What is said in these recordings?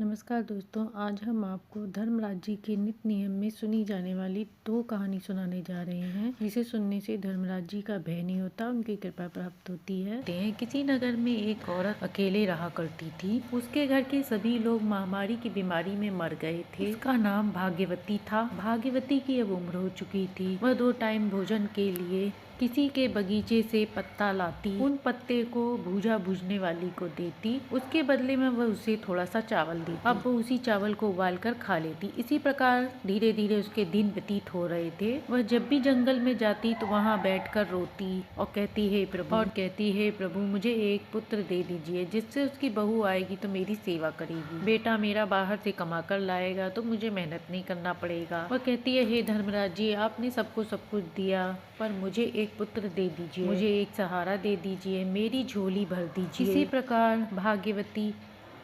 नमस्कार दोस्तों, आज हम आपको धर्मराज जी के नित्य नियम में सुनी जाने वाली 2 कहानी सुनाने जा रहे हैं, जिसे सुनने से धर्मराज जी का भय नहीं होता, उनकी कृपा प्राप्त होती है। किसी नगर में एक औरत अकेले रहा करती थी। उसके घर के सभी लोग महामारी की बीमारी में मर गए थे। उसका नाम भाग्यवती था। भाग्यवती की अब उम्र हो चुकी थी। वह 2 टाइम भोजन के लिए किसी के बगीचे से पत्ता लाती, उन पत्ते को भूजा भूजने वाली को देती, उसके बदले में वह उसे थोड़ा सा चावल देती। अब वो उसी चावल को उबाल कर खा लेती। इसी प्रकार धीरे धीरे उसके दिन व्यतीत हो रहे थे। वह जब भी जंगल में जाती तो वहाँ बैठकर रोती और कहती, हे प्रभु मुझे एक पुत्र दे दीजिए, जिससे उसकी बहू आएगी तो मेरी सेवा करेगी। बेटा मेरा बाहर से कमा कर लाएगा तो मुझे मेहनत नहीं करना पड़ेगा। वह कहती है, हे धर्मराज जी, आपने सबको सब कुछ दिया, पर मुझे एक पुत्र दे दीजिए, मुझे एक सहारा दे दीजिए, मेरी झोली भर दीजिए। इसी प्रकार भाग्यवती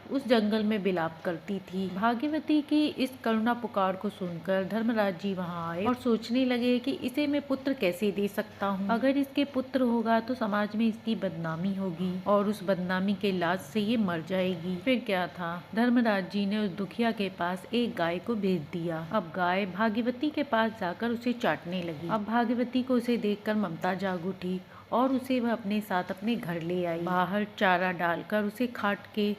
उस जंगल में बिलाप करती थी। भाग्यवती की इस करुणा पुकार को सुनकर धर्मराज जी वहाँ आए और सोचने लगे कि इसे मैं पुत्र कैसे दे सकता हूँ। अगर इसके पुत्र होगा तो समाज में इसकी बदनामी होगी और उस बदनामी के लाज से ये मर जाएगी। फिर क्या था, धर्मराज जी ने उस दुखिया के पास एक गाय को भेज दिया। अब गाय भाग्यवती के पास जाकर उसे चाटने लगी। अब भाग्यवती को उसे देखकर ममता जाग उठी और उसे वह अपने साथ अपने घर ले आई। बाहर चारा डालकर उसे खाट के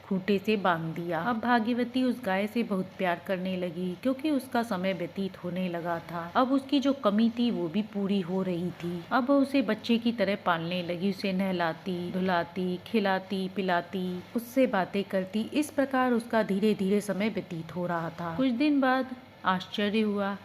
खूंटे से बांध दिया। अब भाग्यवती उस गाय से बहुत प्यार करने लगी, क्योंकि उसका समय व्यतीत होने लगा था। अब उसकी जो कमी थी वो भी पूरी हो रही थी। अब वह उसे बच्चे की तरह पालने लगी, उसे नहलाती, धुलाती, खिलाती, पिलाती, उससे बातें करती। इस प्रकार उसका धीरे धीरे समय व्यतीत हो रहा था। कुछ दिन बाद आश्चर्य हुआ।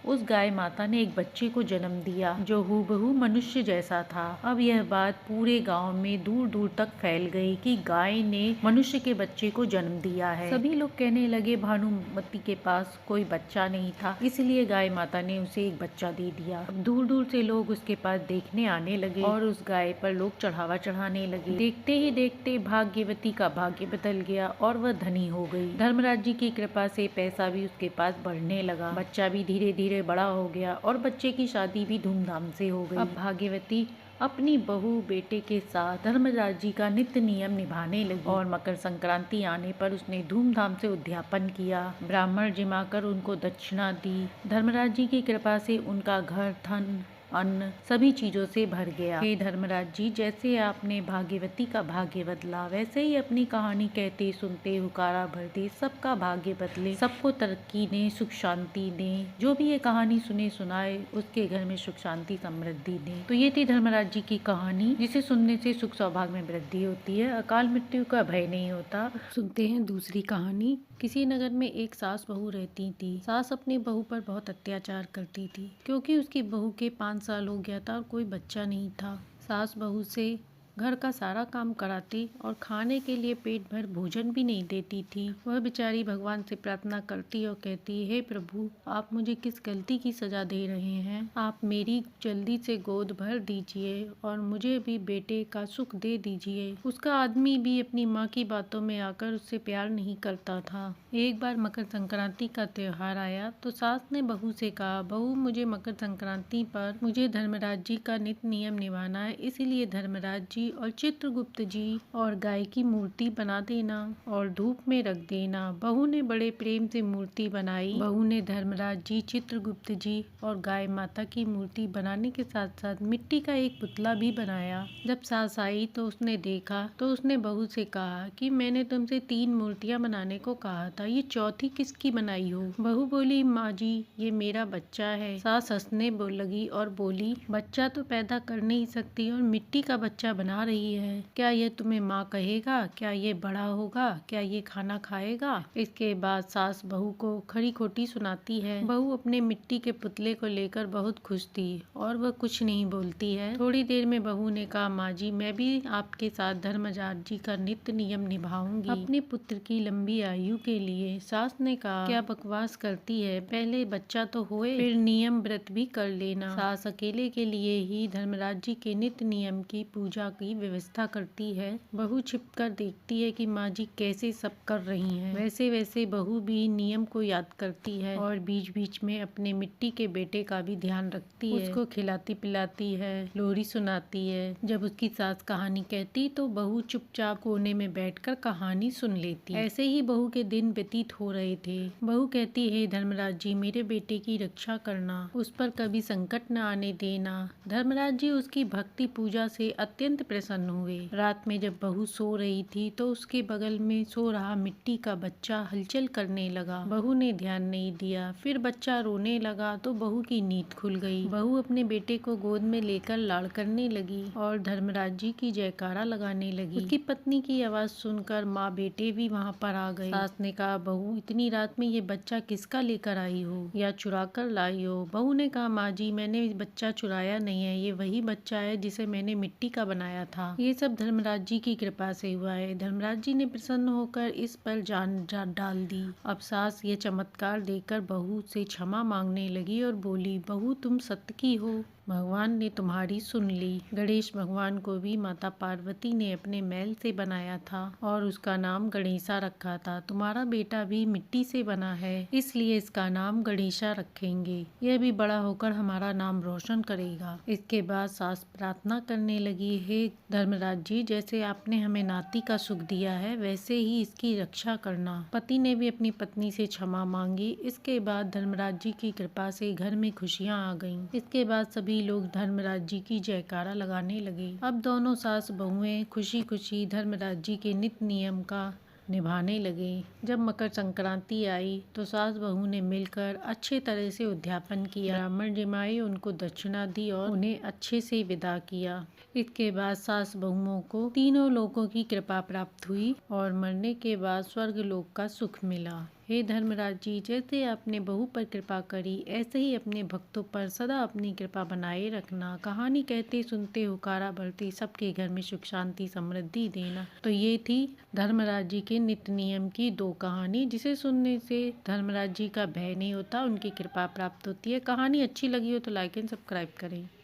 उस गाय माता ने एक बच्चे को जन्म दिया जो हूबहू मनुष्य जैसा था। अब यह बात पूरे गांव में दूर दूर तक फैल गई कि गाय ने मनुष्य के बच्चे को जन्म दिया है। सभी लोग कहने लगे भानुमती के पास कोई बच्चा नहीं था, इसलिए गाय माता ने उसे एक बच्चा दे दिया। अब दूर दूर से लोग उसके पास देखने आने लगे और उस गाय पर लोग चढ़ावा चढ़ाने लगे। देखते ही देखते भाग्यवती का भाग्य बदल गया और वह धनी हो गई। धर्मराज जी की कृपा से पैसा भी उसके पास बढ़ने लगा। बच्चा भी धीरे धीरे बड़ा हो गया और बच्चे की शादी भी धूमधाम से हो गई। अब भाग्यवती अपनी बहू बेटे के साथ धर्मराज जी का नित्य नियम निभाने लगी और मकर संक्रांति आने पर उसने धूमधाम से उद्यापन किया। ब्राह्मण जिमाकर उनको दक्षिणा दी। धर्मराज जी की कृपा से उनका घर, धन, अन्न सभी चीजों से भर गया। हे धर्मराज जी, जैसे आपने भाग्यवती का भाग्य बदला, वैसे ही अपनी कहानी कहते सुनते हुकारा भरते सबका भाग्य बदले, सबको तरक्की दे, सुख शांति दे। जो भी ये कहानी सुने सुनाए उसके घर में सुख शांति समृद्धि दे। तो ये थी धर्मराज जी की कहानी, जिसे सुनने से सुख सौभाग्य में वृद्धि होती है, अकाल मृत्यु का भय नहीं होता। सुनते हैं दूसरी कहानी। किसी नगर में एक सास बहू रहती थी। सास अपनी बहू पर बहुत अत्याचार करती थी, क्योंकि उसकी बहू के 5 साल हो गया था और कोई बच्चा नहीं था। सास बहू से घर का सारा काम कराती और खाने के लिए पेट भर भोजन भी नहीं देती थी। वह बेचारी भगवान से प्रार्थना करती और कहती, हे प्रभु, आप मुझे किस गलती की सजा दे रहे हैं? आप मेरी जल्दी से गोद भर दीजिए और मुझे भी बेटे का सुख दे दीजिए। उसका आदमी भी अपनी माँ की बातों में आकर उससे प्यार नहीं करता था। एक बार मकर संक्रांति का त्योहार आया तो सास ने बहू से कहा, बहू, मुझे मकर संक्रांति पर मुझे धर्मराज जी का नित्य नियम निभाना है, इसीलिए धर्मराज जी और चित्रगुप्त जी और गाय की मूर्ति बना देना और धूप में रख देना। बहू ने बड़े प्रेम से मूर्ति बनाई। बहू ने धर्मराज जी, चित्रगुप्त जी और गाय माता की मूर्ति बनाने के साथ साथ मिट्टी का एक पुतला भी बनाया। जब सास आई तो उसने देखा तो उसने बहू से कहा कि मैंने तुमसे 3 मूर्तियां बनाने को कहा था, ये चौथी किसकी बनाई हो? बहू बोली, माँ जी, ये मेरा बच्चा है। सास हंसने लगी और बोली, बच्चा तो पैदा कर नहीं सकती और मिट्टी का बच्चा बना रही है। क्या ये तुम्हें माँ कहेगा? क्या ये बड़ा होगा? क्या ये खाना खाएगा? इसके बाद सास बहू को खरी खोटी सुनाती है। बहू अपने मिट्टी के पुतले को लेकर बहुत खुश थी और वह कुछ नहीं बोलती है। थोड़ी देर में बहू ने कहा, माँ जी, मैं भी आपके साथ धर्मराज जी का नित्य नियम निभाऊंगी अपने पुत्र की लंबी आयु के लिए। सास ने कहा, क्या बकवास करती है, पहले बच्चा तो होए, फिर नियम व्रत भी कर लेना। सास अकेले के लिए ही धर्मराज जी के नित्य नियम की पूजा की की व्यवस्था करती है। बहू छिपकर देखती है कि माँ जी कैसे सब कर रही हैं। वैसे वैसे बहू भी नियम को याद करती है और बीच बीच में अपने मिट्टी के बेटे का भी ध्यान रखती है। उसको खिलाती पिलाती है, लोरी सुनाती है। जब उसकी सास कहानी कहती तो बहू चुपचाप कोने में बैठकर कहानी सुन लेती। ऐसे ही बहू के दिन व्यतीत हो रहे थे। बहू कहती है, धर्मराज जी मेरे बेटे की रक्षा करना, उस पर कभी संकट न आने देना। धर्मराज जी उसकी भक्ति पूजा से अत्यंत प्रसन्न हुए। रात में जब बहू सो रही थी तो उसके बगल में सो रहा मिट्टी का बच्चा हलचल करने लगा। बहू ने ध्यान नहीं दिया। फिर बच्चा रोने लगा तो बहू की नींद खुल गई। बहू अपने बेटे को गोद में लेकर लाड़ करने लगी और धर्मराज जी की जयकारा लगाने लगी। उसकी पत्नी की आवाज सुनकर माँ बेटे भी वहाँ पर आ गए। सास ने कहा, बहू इतनी रात में ये बच्चा किसका लेकर आई हो या चुरा कर लाई हो? बहू ने कहा, माँ जी मैंने बच्चा चुराया नहीं है, ये वही बच्चा है जिसे मैंने मिट्टी का बनाया था। ये सब धर्मराज जी की कृपा से हुआ है। धर्मराज जी ने प्रसन्न होकर इस पर जान डाल दी। अब सास ये चमत्कार देखकर बहू से क्षमा मांगने लगी और बोली, बहू तुम सत्य की हो, भगवान ने तुम्हारी सुन ली। गणेश भगवान को भी माता पार्वती ने अपने मैल से बनाया था और उसका नाम गणेशा रखा था। तुम्हारा बेटा भी मिट्टी से बना है, इसलिए इसका नाम गणेशा रखेंगे। यह भी बड़ा होकर हमारा नाम रोशन करेगा। इसके बाद सास प्रार्थना करने लगी, हे धर्मराज जी जैसे आपने हमें नाती का सुख दिया है वैसे ही इसकी रक्षा करना। पति ने भी अपनी पत्नी से क्षमा मांगी। इसके बाद धर्मराज जी की कृपा से घर में खुशियाँ आ गईं। इसके बाद सभी लोग धर्मराज जी की जयकारा लगाने लगे। अब दोनों सास बहुएं खुशी खुशी धर्मराज जी के नित्य नियम का निभाने लगे। जब मकर संक्रांति आई तो सास बहू ने मिलकर अच्छे तरह से उद्यापन किया। ब्राह्मण जमाए, उनको दक्षिणा दी और उन्हें अच्छे से विदा किया। इसके बाद सास बहुओं को तीनों लोकों की कृपा प्राप्त हुई और मरने के बाद स्वर्ग लोक का सुख मिला। हे धर्मराज जी जैसे आपने बहू पर कृपा करी ऐसे ही अपने भक्तों पर सदा अपनी कृपा बनाए रखना। कहानी कहते सुनते हुकारा भरते सबके घर में सुख शांति समृद्धि देना। तो ये थी धर्मराज जी के नित्य नियम की 2 कहानी, जिसे सुनने से धर्मराज जी का भय नहीं होता, उनकी कृपा प्राप्त होती है। कहानी अच्छी लगी हो तो लाइक एंड सब्सक्राइब करें।